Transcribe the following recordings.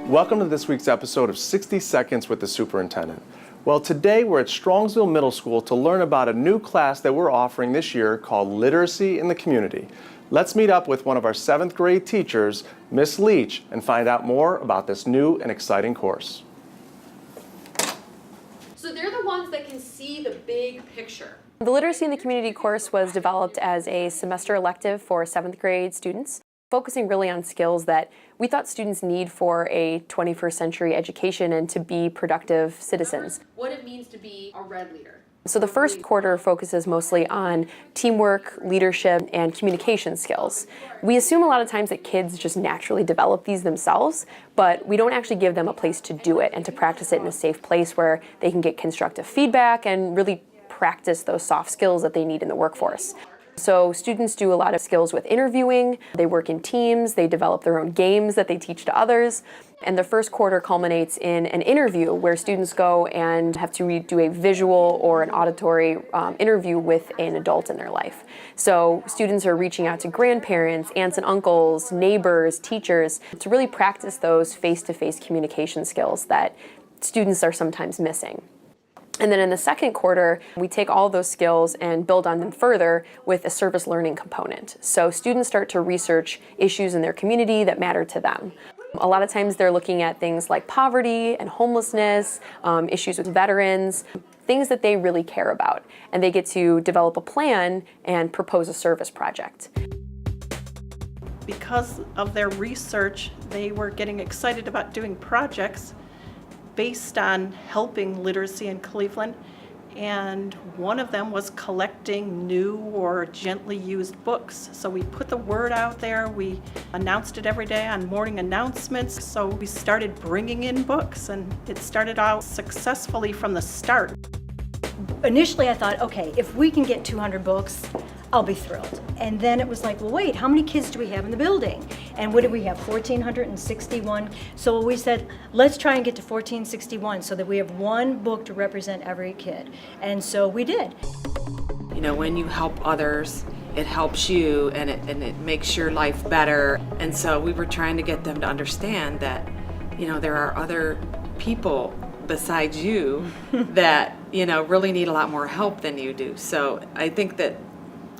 Welcome to this week's episode of 60 Seconds with the Superintendent. Well, today we're at Strongsville Middle School to learn about a new class that we're offering this year called Literacy in the Community. Let's meet up with one of our 7th grade teachers, Miss Leach, and find out more about this new and exciting course. So they're the ones that can see the big picture. The Literacy in the Community course was developed as a semester elective for 7th grade students, focusing really on skills that we thought students need for a 21st century education and to be productive citizens. What it means to be a red leader. So the first quarter focuses mostly on teamwork, leadership, and communication skills. We assume a lot of times that kids just naturally develop these themselves, but we don't actually give them a place to do it and to practice it in a safe place where they can get constructive feedback and really practice those soft skills that they need in the workforce. So students do a lot of skills with interviewing, they work in teams, they develop their own games that they teach to others, and the first quarter culminates in an interview where students go and have to do a visual or an auditory interview with an adult in their life. So students are reaching out to grandparents, aunts and uncles, neighbors, teachers, to really practice those face-to-face communication skills that students are sometimes missing. And then in the second quarter, we take all those skills and build on them further with a service learning component. So students start to research issues in their community that matter to them. A lot of times they're looking at things like poverty and homelessness, issues with veterans, things that they really care about. And they get to develop a plan and propose a service project. Because of their research, they were getting excited about doing projects based on helping literacy in Cleveland, and one of them was collecting new or gently used books. So we put the word out there, we announced it every day on morning announcements, so we started bringing in books, and it started out successfully from the start. Initially I thought, okay, if we can get 200 books, I'll be thrilled. And then it was like, well, wait, how many kids do we have in the building? And what did we have, 1,461? So we said, let's try and get to 1,461 so that we have one book to represent every kid. And so we did. You know, when you help others, it helps you and it makes your life better. And so we were trying to get them to understand that, you know, there are other people besides you that, you know, really need a lot more help than you do. So I think that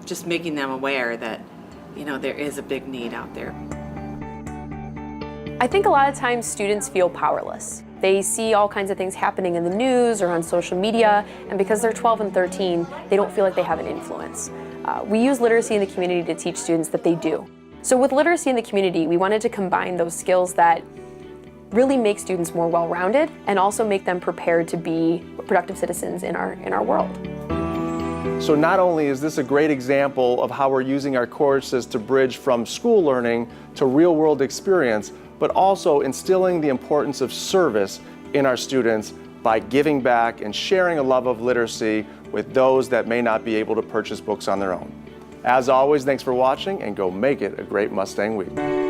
just making them aware that, you know, there is a big need out there. I think a lot of times students feel powerless. They see all kinds of things happening in the news or on social media, and because they're 12 and 13, they don't feel like they have an influence. We use literacy in the community to teach students that they do. So with literacy in the community, we wanted to combine those skills that really make students more well-rounded and also make them prepared to be productive citizens in our world. So not only is this a great example of how we're using our courses to bridge from school learning to real-world experience, but also instilling the importance of service in our students by giving back and sharing a love of literacy with those that may not be able to purchase books on their own. As always, thanks for watching, and go make it a great Mustang week.